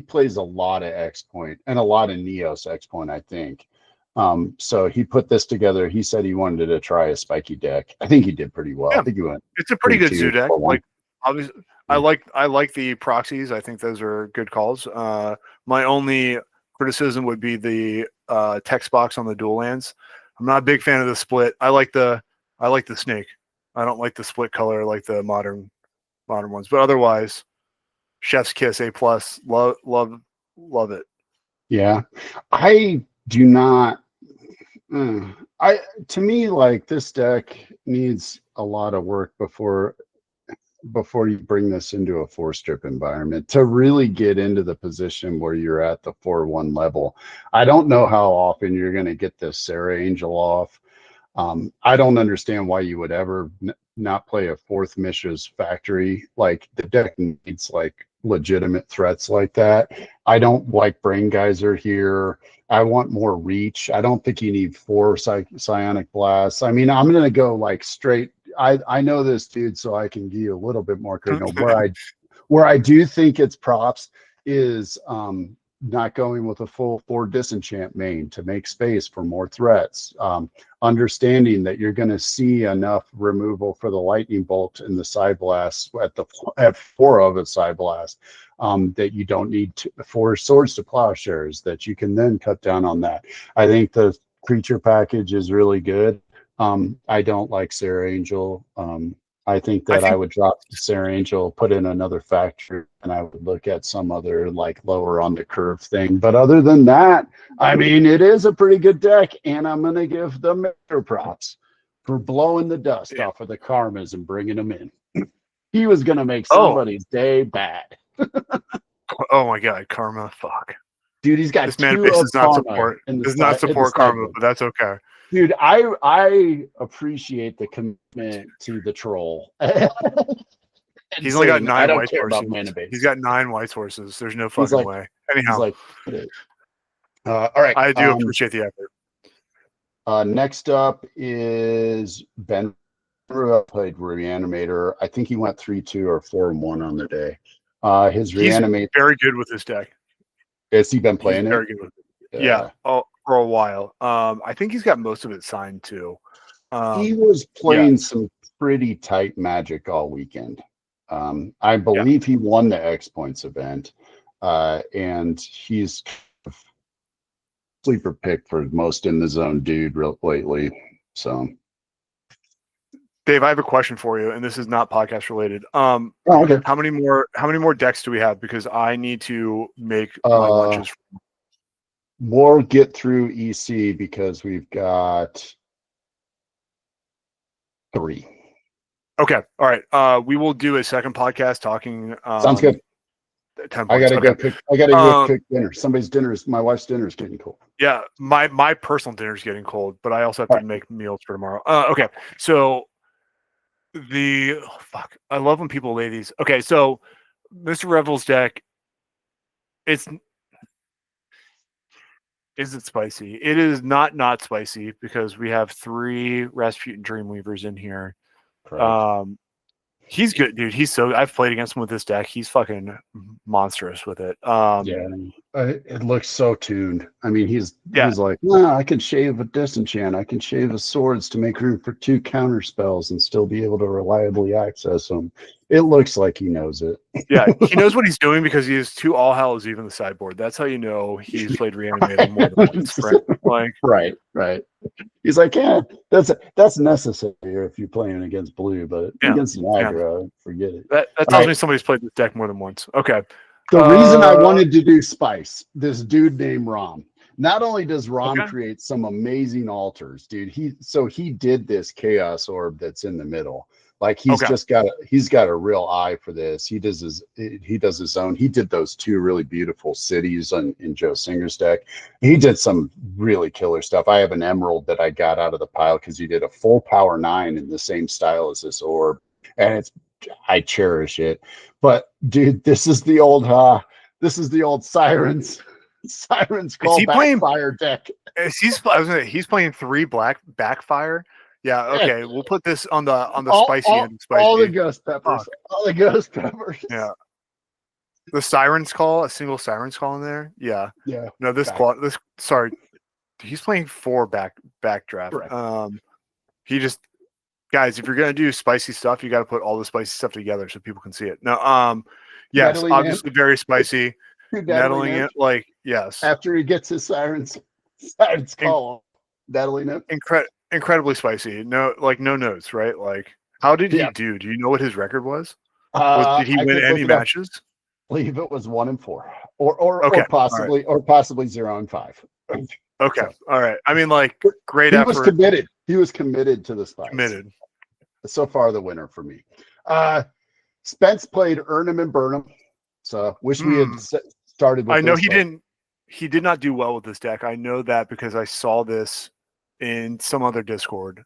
[SPEAKER 2] plays a lot of X Point and a lot of Neos X Point, I think. So he put this together. He said he wanted to try a spiky deck. I think he did pretty well.
[SPEAKER 1] Yeah.
[SPEAKER 2] I think he went.
[SPEAKER 1] It's a pretty good
[SPEAKER 2] 3-2,
[SPEAKER 1] zoo deck.
[SPEAKER 2] 4-1.
[SPEAKER 1] Like obviously, I like the proxies. I think those are good calls. My only criticism would be the text box on the dual lands. I'm not a big fan of the split. I like the snake. I don't like the split color like the modern ones. But otherwise, chef's kiss, A+. Love it.
[SPEAKER 2] Yeah, I do not. To me, like, this deck needs a lot of work before you bring this into a 4-strip environment to really get into the position where you're at the 4-1 level. I don't know how often you're going to get this Sarah Angel off. I don't understand why you would ever not play a 4th Mishra's Factory. Like, the deck needs like legitimate threats like that. I don't like Brain Geyser here. I want more reach. I don't think you need 4 Psionic Blasts. I mean, I'm going to go like straight. I know this dude, so I can give you a little bit more credit. Where I do think it's props is not going with a full 4 disenchant main to make space for more threats. Understanding that you're going to see enough removal for the lightning bolt and the side blast at 4 of a side blast that you don't need 4 swords to plowshares, that you can then cut down on that. I think the creature package is really good. I don't like Sarah Angel. I think I would drop Sarah Angel, put in another factory, and I would look at some other like lower on the curve thing. But other than that, I mean, it is a pretty good deck, and I'm going to give the Miller props for blowing the dust off of the Karmas and bringing them in. He was going to make somebody's day bad.
[SPEAKER 1] Oh my God, Karma, fuck.
[SPEAKER 2] Dude, he's got
[SPEAKER 1] this man base does not support Karma, but that's okay.
[SPEAKER 2] Dude, I appreciate the commitment to the troll.
[SPEAKER 1] He's only got 9 white horses. He's got 9 white horses. There's no fucking way. Anyhow,
[SPEAKER 2] all right.
[SPEAKER 1] I do appreciate the effort.
[SPEAKER 2] Next up is Ben. Played Reanimator. I think he went 3-2 or 4-1 on the day. His Reanimator,
[SPEAKER 1] very good with this deck.
[SPEAKER 2] Has he been playing it?
[SPEAKER 1] Very good with it. Yeah. Oh, for a while. I think he's got most of it signed too.
[SPEAKER 2] He was playing some pretty tight Magic all weekend. I believe he won the X Points event, and he's sleeper pick for most in the zone dude lately. So,
[SPEAKER 1] Dave, I have a question for you, and this is not podcast related.
[SPEAKER 2] Okay.
[SPEAKER 1] How many more decks do we have? Because I need to make my lunches.
[SPEAKER 2] We'll get through EC because we've got 3.
[SPEAKER 1] Okay. All right. We will do a second podcast talking.
[SPEAKER 2] Sounds good.
[SPEAKER 1] 10
[SPEAKER 2] I gotta
[SPEAKER 1] points.
[SPEAKER 2] go cook dinner. My wife's dinner is getting cold.
[SPEAKER 1] Yeah, my personal dinner is getting cold, but I also have to make meals for tomorrow. Okay. So I love when people lay these. Okay, so Mr. Revel's deck, is it spicy? It is not spicy because we have 3 Rasputin Dreamweavers in here.
[SPEAKER 2] Correct.
[SPEAKER 1] He's good, dude. I've played against him with this deck. He's fucking monstrous with it.
[SPEAKER 2] It looks so tuned. I mean, he's like, I can shave a disenchant. I can shave a swords to make room for 2 counter spells and still be able to reliably access them. It looks like he knows it.
[SPEAKER 1] Yeah, he knows what he's doing because he has 2 All Hallows Eve in the sideboard. That's how you know he's played Reanimator more than once. Right?
[SPEAKER 2] Right. He's like, that's necessary if you're playing against blue, but against Niagara, forget it.
[SPEAKER 1] That tells me somebody's played this deck more than once. Okay.
[SPEAKER 2] The reason I wanted to do Spice, this dude named Rom. Not only does Rom create some amazing altars, dude, he did this Chaos Orb that's in the middle. Like he's
[SPEAKER 1] Okay.
[SPEAKER 2] he's got a real eye for this. He does his own. He did those two really beautiful cities in Joe Singer's deck. He did some really killer stuff. I have an emerald that I got out of the pile because he did a full power 9 in the same style as this orb, and I cherish it. But dude, this is the old Sirens Call
[SPEAKER 1] he playing-
[SPEAKER 2] Backfire deck.
[SPEAKER 1] He's playing 3 black backfire. Yeah, okay. We'll put this on the spicy end. Spicy.
[SPEAKER 2] All the ghost peppers.
[SPEAKER 1] Fuck.
[SPEAKER 2] All the ghost peppers.
[SPEAKER 1] Yeah. The Sirens Call, a single Sirens Call in there. Yeah.
[SPEAKER 2] Yeah.
[SPEAKER 1] No, sorry. He's playing 4 backdraft.
[SPEAKER 2] Right.
[SPEAKER 1] He just, guys, if you're gonna do spicy stuff, you got to put all the spicy stuff together so people can see it. No, yes,
[SPEAKER 2] Nettling
[SPEAKER 1] obviously very spicy. Nettling it, like, yes.
[SPEAKER 2] After he gets his Sirens Call, nettling it.
[SPEAKER 1] Incredibly spicy. No notes, right? Like, how did he do? Do you know what his record was? Did he win any matches?
[SPEAKER 2] I believe it was 1-4, or possibly 0-5.
[SPEAKER 1] Okay, all right. I mean, like, great
[SPEAKER 2] he
[SPEAKER 1] effort.
[SPEAKER 2] Was committed. He was committed to the spice.
[SPEAKER 1] Committed.
[SPEAKER 2] So far, the winner for me. Spence played Earn 'em and Burn 'em. So wish we had started with
[SPEAKER 1] I know
[SPEAKER 2] this,
[SPEAKER 1] he did not do well with this deck. I know that because I saw this in some other Discord.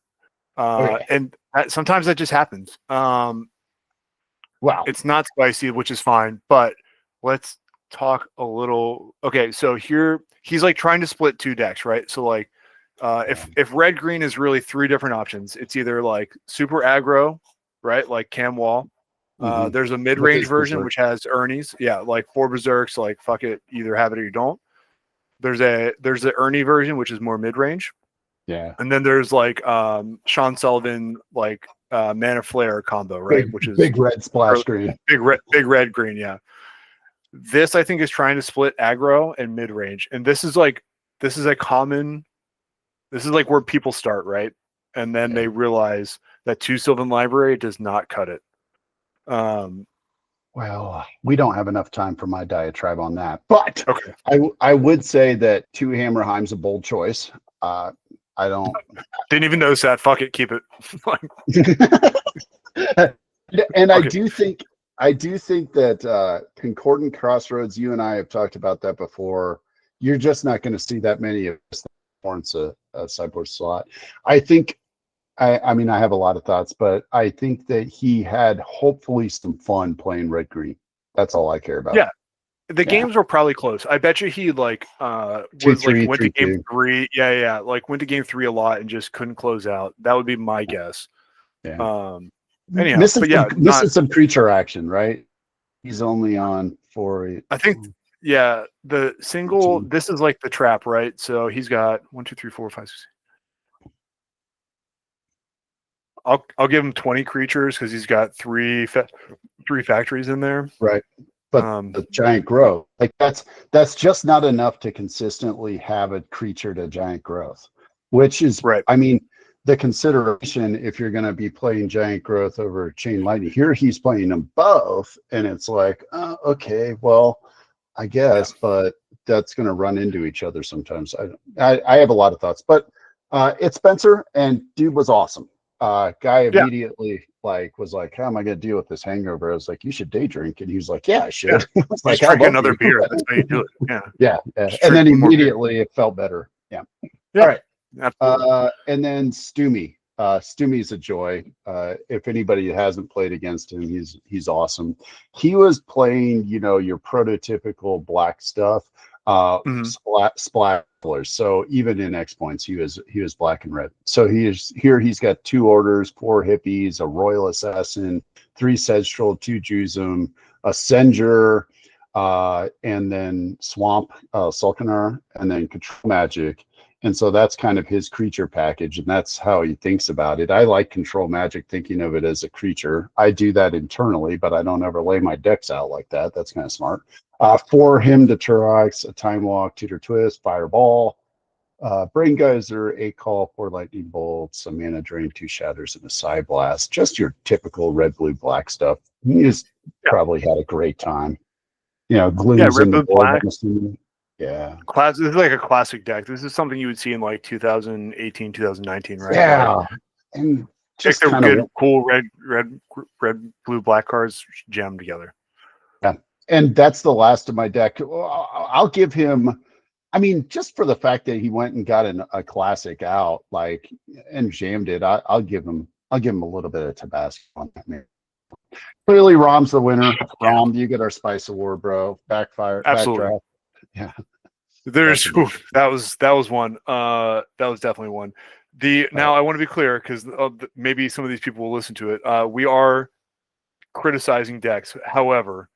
[SPEAKER 1] And sometimes that just happens.
[SPEAKER 2] Wow.
[SPEAKER 1] It's not spicy, which is fine, but let's talk a little. Okay, so here he's like trying to split 2 decks, right? So like if red green is really 3 different options, it's either like super aggro, right? Like Cam Wall. There's a mid-range version which has Ernie's. Yeah, like 4 berserks, like fuck it, either have it or you don't. There's the Ernie version, which is more mid-range.
[SPEAKER 2] Yeah.
[SPEAKER 1] And then there's like Sean Sullivan, like Mana Flare combo, right? Which is
[SPEAKER 2] big red splash green.
[SPEAKER 1] Big red green, yeah. This I think is trying to split aggro and mid-range. And this is like where people start, right? And then they realize that 2 Sylvan Library does not cut it.
[SPEAKER 2] Well, we don't have enough time for my diatribe on that. But
[SPEAKER 1] okay.
[SPEAKER 2] I would say that 2 Hammerheim's a bold choice. I
[SPEAKER 1] didn't even notice that. Fuck it, keep it.
[SPEAKER 2] And I do think that Concordant Crossroads, you and I have talked about that before. You're just not going to see that many of us warrants a sideboard slot. I think I mean I have a lot of thoughts, but I think that he had hopefully some fun playing red green. That's all I care about.
[SPEAKER 1] Yeah. The games were probably close. I bet you he like went to game 3. Yeah. Like went to game 3 a lot and just couldn't close out. That would be my guess.
[SPEAKER 2] Yeah.
[SPEAKER 1] Anyhow,
[SPEAKER 2] missing some creature action, right? He's only on 4.
[SPEAKER 1] I think the single, this is like the trap, right? So he's got 1, 2, 3, 4, 5, 6. I'll give him 20 creatures because he's got 3 factories in there.
[SPEAKER 2] Right. But the giant growth, like that's just not enough to consistently have a creature to giant growth, which is
[SPEAKER 1] right.
[SPEAKER 2] I mean, the consideration if you're going to be playing giant growth over chain lightning, here he's playing them both, and it's like, okay, well, I guess, but that's going to run into each other sometimes. I have a lot of thoughts, but it's Spencer, and dude was awesome. Guy immediately was like, how am I going to deal with this hangover? I was like, you should day drink. And he was like, yeah, I should.
[SPEAKER 1] Yeah. Like, drink another beer. That's how you do it. Yeah.
[SPEAKER 2] And then immediately it felt better. Yeah. All right.
[SPEAKER 1] Absolutely.
[SPEAKER 2] And then Stumi. Stumi's a joy. If anybody hasn't played against him, he's awesome. He was playing, your prototypical black stuff, splash. So even in X points, he was black and red. So he's got 2 orders, 4 hippies, a royal assassin, 3 Sedgetroll, 2 Juzum, a Senger, and then Swamp, Sulkanar, and then Control Magic. And so that's kind of his creature package, and that's how he thinks about it. I like Control Magic, thinking of it as a creature. I do that internally, but I don't ever lay my decks out like that. That's kind of smart. 4 Hymn to Turox, a Time Walk, Tutor Twist, Fireball, Brain Geyser, 8 Call, 4 Lightning Bolts, a Mana Drain, 2 Shatters, and a Psy Blast. Just your typical red, blue, black stuff. He just probably had a great time. Glues in the board. Yeah.
[SPEAKER 1] This is like a classic deck. This is something you would see in like 2018, 2019, right?
[SPEAKER 2] Yeah. And
[SPEAKER 1] Take
[SPEAKER 2] just
[SPEAKER 1] the
[SPEAKER 2] kind
[SPEAKER 1] good,
[SPEAKER 2] of,
[SPEAKER 1] cool red, blue, black cards, jam them together.
[SPEAKER 2] and that's the last of my deck. I'll give him, I mean, just for the fact that he went and got a classic out, like, and jammed it, I'll give him a little bit of Tabasco on that, man. Clearly, Rom's the winner. Rom, you get our Spice Award, bro. Backfire,
[SPEAKER 1] Absolutely.
[SPEAKER 2] backdraft. Yeah.
[SPEAKER 1] There's
[SPEAKER 2] That's
[SPEAKER 1] oof, that was one. That was definitely one. Now I want to be clear because maybe some of these people will listen to it. We are criticizing decks. However,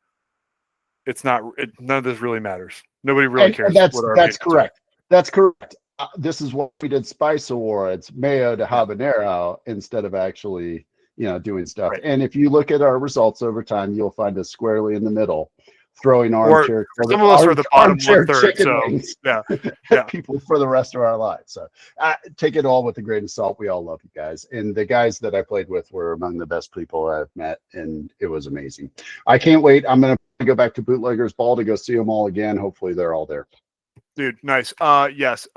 [SPEAKER 1] it's not. None of this really matters. Nobody really cares.
[SPEAKER 2] And
[SPEAKER 1] what our
[SPEAKER 2] that's
[SPEAKER 1] opinions are.
[SPEAKER 2] correct. That's correct. This is what we did Spice Awards, Mayo to Habanero, instead of actually, doing stuff.
[SPEAKER 1] Right.
[SPEAKER 2] And if you look at our results over time, you'll find us squarely in the middle, throwing
[SPEAKER 1] Or
[SPEAKER 2] armchair.
[SPEAKER 1] some of us are the bottom
[SPEAKER 2] armchair
[SPEAKER 1] 1/3.
[SPEAKER 2] chicken
[SPEAKER 1] So
[SPEAKER 2] wings
[SPEAKER 1] yeah.
[SPEAKER 2] at people for the rest of our lives. So take it all with a grain of salt. We all love you guys. And the guys that I played with were among the best people I've met, and it was amazing. I can't wait. I'm going to go back to Bootleggers Ball to go see them all again. Hopefully they're all there.
[SPEAKER 1] Dude, nice. Yes.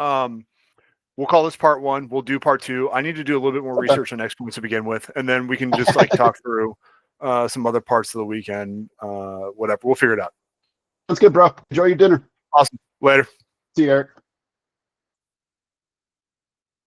[SPEAKER 1] We'll call this part 1. We'll do part 2. I need to do a little bit more research on X-Points to begin with, and then we can just like talk through some other parts of the weekend. Whatever. We'll figure it out.
[SPEAKER 2] That's good, bro. Enjoy your dinner.
[SPEAKER 1] Awesome. Later.
[SPEAKER 2] See you, Eric.